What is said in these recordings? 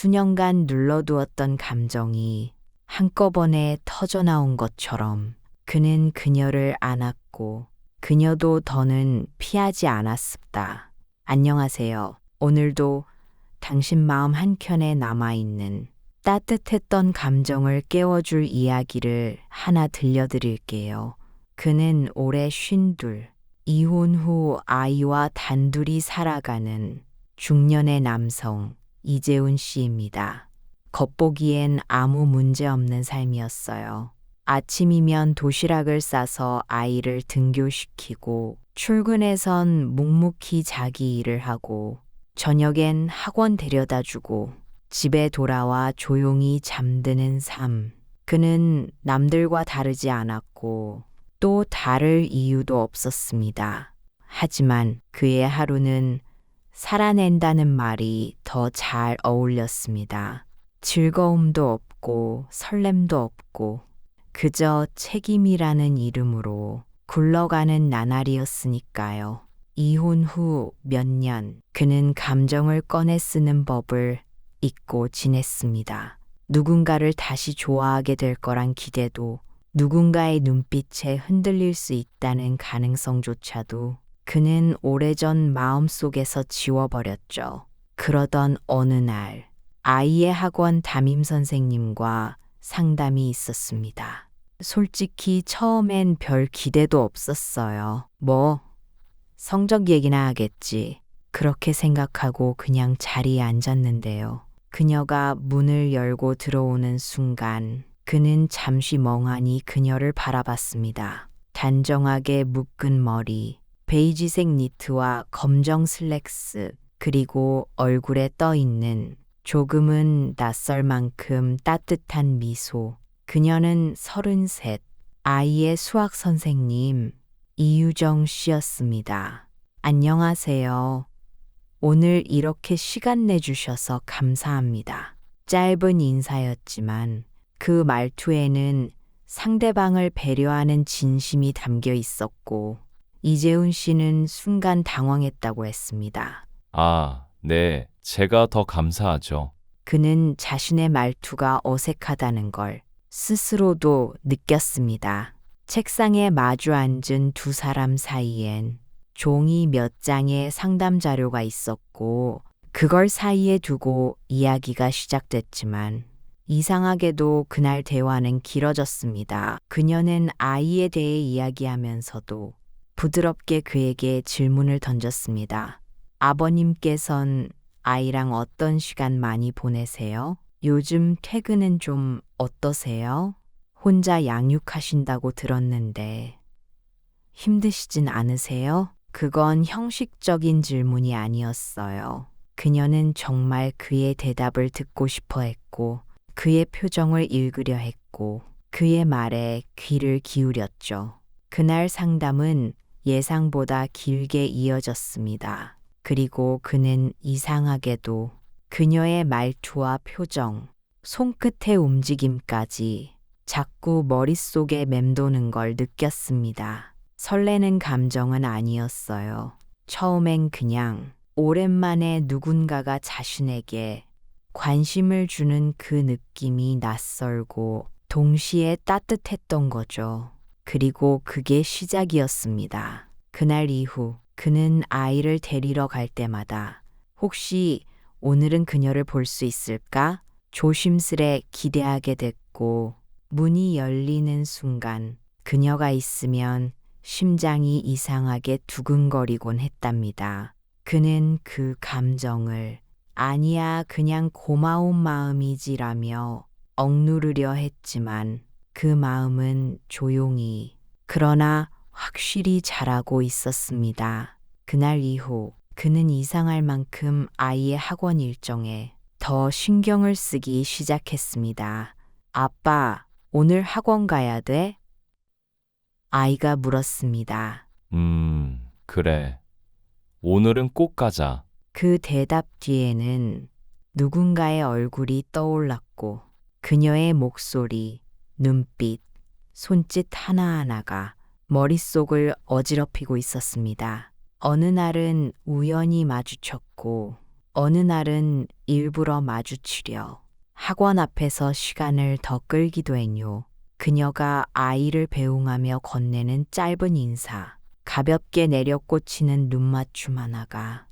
수년간 눌러두었던 감정이 한꺼번에 터져나온 것처럼 그는 그녀를 안았고 그녀도 더는 피하지 않았습니다. 안녕하세요. 오늘도 당신 마음 한켠에 남아있는 따뜻했던 감정을 깨워줄 이야기를 하나 들려드릴게요. 그는 올해 52, 이혼 후 아이와 단둘이 살아가는 중년의 남성 이재훈 씨입니다. 겉보기엔 아무 문제 없는 삶이었어요. 아침이면 도시락을 싸서 아이를 등교시키고 출근해선 묵묵히 자기 일을 하고 저녁엔 학원 데려다주고 집에 돌아와 조용히 잠드는 삶. 그는 남들과 다르지 않았고 또 다를 이유도 없었습니다. 하지만 그의 하루는 살아낸다는 말이 더 잘 어울렸습니다. 즐거움도 없고 설렘도 없고 그저 책임이라는 이름으로 굴러가는 나날이었으니까요. 이혼 후 몇 년 그는 감정을 꺼내 쓰는 법을 잊고 지냈습니다. 누군가를 다시 좋아하게 될 거란 기대도 누군가의 눈빛에 흔들릴 수 있다는 가능성조차도 그는 오래전 마음속에서 지워버렸죠. 그러던 어느 날 아이의 학원 담임 선생님과 상담이 있었습니다. 솔직히 처음엔 별 기대도 없었어요. 성적 얘기나 하겠지. 그렇게 생각하고 그냥 자리에 앉았는데요. 그녀가 문을 열고 들어오는 순간 그는 잠시 멍하니 그녀를 바라봤습니다. 단정하게 묶은 머리, 베이지색 니트와 검정 슬랙스, 그리고 얼굴에 떠있는 조금은 낯설 만큼 따뜻한 미소. 그녀는 33, 아이의 수학 선생님 이유정 씨였습니다. 안녕하세요. 오늘 이렇게 시간 내주셔서 감사합니다. 짧은 인사였지만 그 말투에는 상대방을 배려하는 진심이 담겨 있었고 이재훈 씨는 순간 당황했다고 했습니다. 아, 네. 제가 더 감사하죠. 그는 자신의 말투가 어색하다는 걸 스스로도 느꼈습니다. 책상에 마주 앉은 두 사람 사이엔 종이 몇 장의 상담 자료가 있었고 그걸 사이에 두고 이야기가 시작됐지만 이상하게도 그날 대화는 길어졌습니다. 그녀는 아이에 대해 이야기하면서도 부드럽게 그에게 질문을 던졌습니다. 아버님께선 아이랑 어떤 시간 많이 보내세요? 요즘 퇴근은 좀 어떠세요? 혼자 양육하신다고 들었는데 힘드시진 않으세요? 그건 형식적인 질문이 아니었어요. 그녀는 정말 그의 대답을 듣고 싶어 했고 그의 표정을 읽으려 했고 그의 말에 귀를 기울였죠. 그날 상담은 예상보다 길게 이어졌습니다. 그리고 그는 이상하게도 그녀의 말투와 표정, 손끝의 움직임까지 자꾸 머릿속에 맴도는 걸 느꼈습니다. 설레는 감정은 아니었어요. 처음엔 그냥 오랜만에 누군가가 자신에게 관심을 주는 그 느낌이 낯설고 동시에 따뜻했던 거죠. 그리고 그게 시작이었습니다. 그날 이후 그는 아이를 데리러 갈 때마다 혹시 오늘은 그녀를 볼 수 있을까? 조심스레 기대하게 됐고 문이 열리는 순간 그녀가 있으면 심장이 이상하게 두근거리곤 했답니다. 그는 그 감정을 아니야 그냥 고마운 마음이지라며 억누르려 했지만 그 마음은 조용히 그러나 확실히 자라고 있었습니다. 그날 이후 그는 이상할 만큼 아이의 학원 일정에 더 신경을 쓰기 시작했습니다. 아빠, 오늘 학원 가야 돼? 아이가 물었습니다. 그래. 오늘은 꼭 가자. 그 대답 뒤에는 누군가의 얼굴이 떠올랐고 그녀의 목소리, 눈빛, 손짓 하나하나가 머릿속을 어지럽히고 있었습니다. 어느 날은 우연히 마주쳤고 어느 날은 일부러 마주치려 학원 앞에서 시간을 더 끌기도 했요. 그녀가 아이를 배웅하며 건네는 짧은 인사, 가볍게 내려꽂히는 눈맞춤 하나가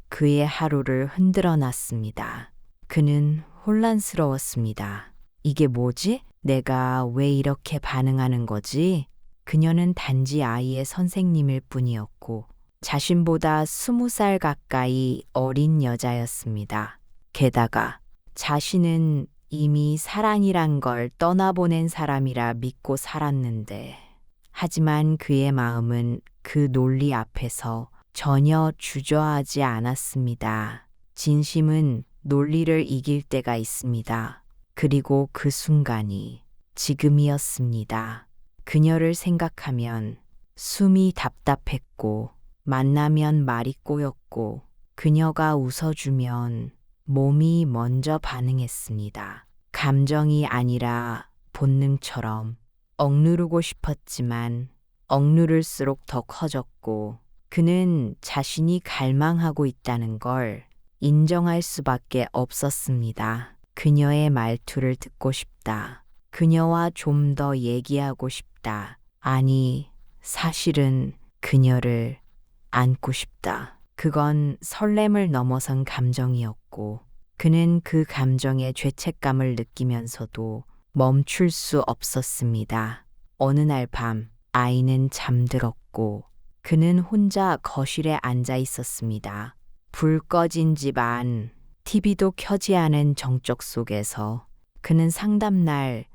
그의 하루를 흔들어 놨습니다. 그는 혼란스러웠습니다. 이게 뭐지? 내가 왜 이렇게 반응하는 거지? 그녀는 단지 아이의 선생님일 뿐이었고 자신보다 20살 가까이 어린 여자였습니다. 게다가 자신은 이미 사랑이란 걸 떠나보낸 사람이라 믿고 살았는데, 하지만 그의 마음은 그 논리 앞에서 전혀 주저하지 않았습니다. 진심은 논리를 이길 때가 있습니다. 그리고 그 순간이 지금이었습니다. 그녀를 생각하면 숨이 답답했고, 만나면 말이 꼬였고, 그녀가 웃어주면 몸이 먼저 반응했습니다. 감정이 아니라 본능처럼 억누르고 싶었지만 억누를수록 더 커졌고 그는 자신이 갈망하고 있다는 걸 인정할 수밖에 없었습니다. 그녀의 말투를 듣고 싶다. 그녀와 좀 더 얘기하고 싶다. 아니, 사실은 그녀를 안고 싶다. 그건 설렘을 넘어선 감정이었고 그는 그 감정의 죄책감을 느끼면서도 멈출 수 없었습니다. 어느 날 밤 아이는 잠들었고 그는 혼자 거실에 앉아 있었습니다. 불 꺼진 집 안, TV도 켜지 않은 정적 속에서 그는 상담날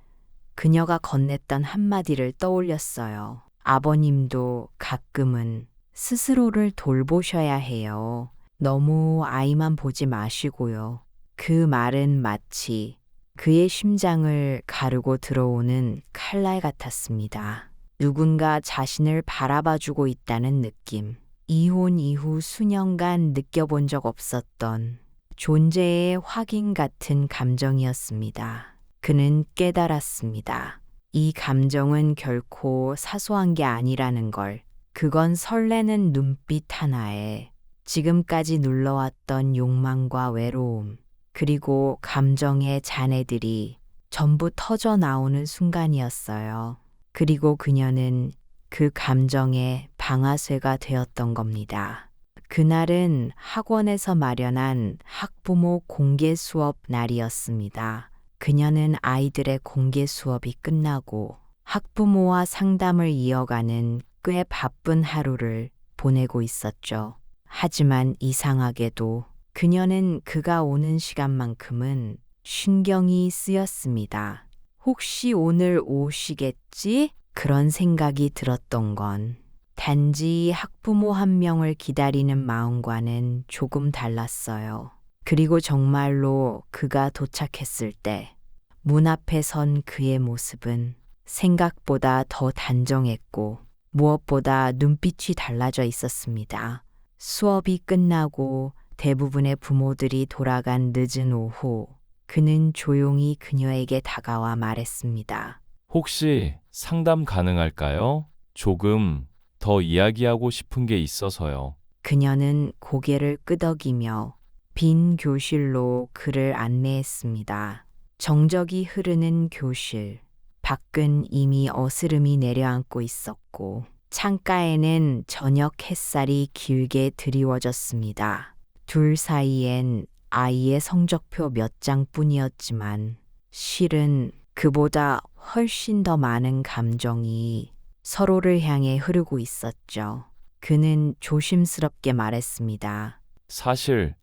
그녀가 건넸던 한마디를 떠올렸어요. 아버님도 가끔은 스스로를 돌보셔야 해요. 너무 아이만 보지 마시고요. 그 말은 마치 그의 심장을 가르고 들어오는 칼날 같았습니다. 누군가 자신을 바라봐주고 있다는 느낌. 이혼 이후 수년간 느껴본 적 없었던 존재의 확인 같은 감정이었습니다. 그는 깨달았습니다. 이 감정은 결코 사소한 게 아니라는 걸. 그건 설레는 눈빛 하나에 지금까지 눌러왔던 욕망과 외로움, 그리고 감정의 잔해들이 전부 터져 나오는 순간이었어요. 그리고 그녀는 그 감정의 방아쇠가 되었던 겁니다. 그날은 학원에서 마련한 학부모 공개 수업 날이었습니다. 그녀는 아이들의 공개 수업이 끝나고 학부모와 상담을 이어가는 꽤 바쁜 하루를 보내고 있었죠. 하지만 이상하게도 그녀는 그가 오는 시간만큼은 신경이 쓰였습니다. 혹시 오늘 오시겠지? 그런 생각이 들었던 건 단지 학부모 한 명을 기다리는 마음과는 조금 달랐어요. 그리고 정말로 그가 도착했을 때 문 앞에 선 그의 모습은 생각보다 더 단정했고 무엇보다 눈빛이 달라져 있었습니다. 수업이 끝나고 대부분의 부모들이 돌아간 늦은 오후, 그는 조용히 그녀에게 다가와 말했습니다. 혹시 상담 가능할까요? 조금 더 이야기하고 싶은 게 있어서요. 그녀는 고개를 끄덕이며 빈 교실로 그를 안내했습니다. 정적이 흐르는 교실. 밖은 이미 어스름이 내려앉고 있었고 창가에는 저녁 햇살이 길게 드리워졌습니다. 둘 사이엔 아이의 성적표 몇 장뿐이었지만 실은 그보다 훨씬 더 많은 감정이 서로를 향해 흐르고 있었죠. 그는 조심스럽게 말했습니다. 사실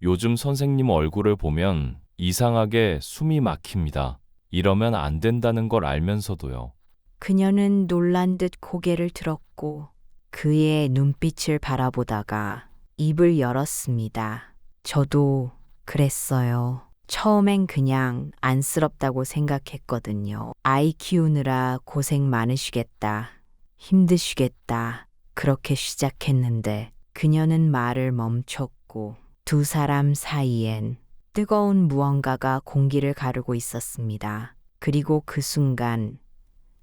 요즘 선생님 얼굴을 보면 이상하게 숨이 막힙니다. 이러면 안 된다는 걸 알면서도요. 그녀는 놀란 듯 고개를 들었고 그의 눈빛을 바라보다가 입을 열었습니다. 저도 그랬어요. 처음엔 그냥 안쓰럽다고 생각했거든요. 아이 키우느라 고생 많으시겠다. 힘드시겠다. 그렇게 시작했는데 그녀는 말을 멈췄고 두 사람 사이엔 뜨거운 무언가가 공기를 가르고 있었습니다. 그리고 그 순간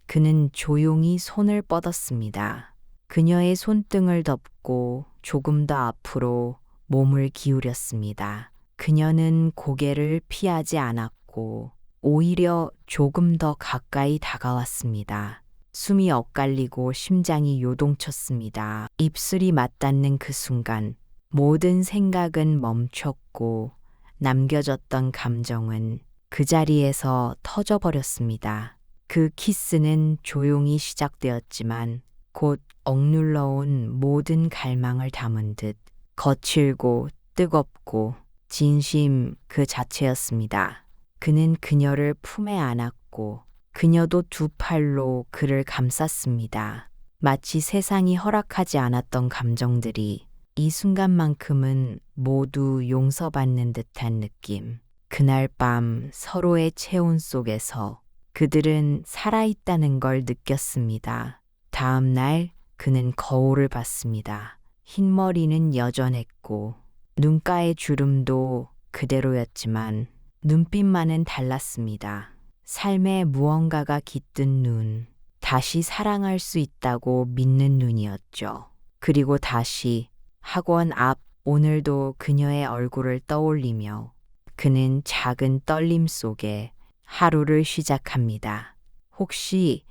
그는 조용히 손을 뻗었습니다. 그녀의 손등을 덮고 조금 더 앞으로 몸을 기울였습니다. 그녀는 고개를 피하지 않았고 오히려 조금 더 가까이 다가왔습니다. 숨이 엇갈리고 심장이 요동쳤습니다. 입술이 맞닿는 그 순간 모든 생각은 멈췄고 남겨졌던 감정은 그 자리에서 터져버렸습니다. 그 키스는 조용히 시작되었지만 곧 억눌러온 모든 갈망을 담은 듯 거칠고 뜨겁고 진심 그 자체였습니다. 그는 그녀를 품에 안았고 그녀도 두 팔로 그를 감쌌습니다. 마치 세상이 허락하지 않았던 감정들이 이 순간만큼은 모두 용서받는 듯한 느낌. 그날 밤 서로의 체온 속에서 그들은 살아있다는 걸 느꼈습니다. 다음 날 그는 거울을 봤습니다. 흰머리는 여전했고 눈가의 주름도 그대로였지만 눈빛만은 달랐습니다. 삶에 무언가가 깃든 눈, 다시 사랑할 수 있다고 믿는 눈이었죠. 그리고 다시 학원 앞 오늘도 그녀의 얼굴을 떠올리며 그는 작은 떨림 속에 하루를 시작합니다. 혹시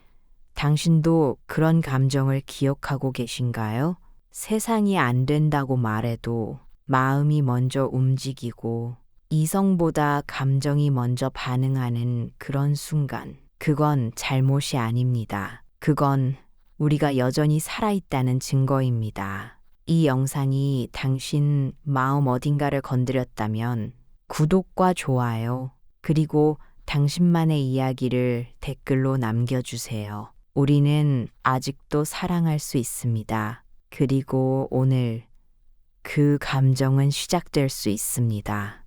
당신도 그런 감정을 기억하고 계신가요? 세상이 안 된다고 말해도 마음이 먼저 움직이고 이성보다 감정이 먼저 반응하는 그런 순간. 그건 잘못이 아닙니다. 그건 우리가 여전히 살아있다는 증거입니다. 이 영상이 당신 마음 어딘가를 건드렸다면 구독과 좋아요, 그리고 당신만의 이야기를 댓글로 남겨주세요. 우리는 아직도 사랑할 수 있습니다. 그리고 오늘 그 감정은 시작될 수 있습니다.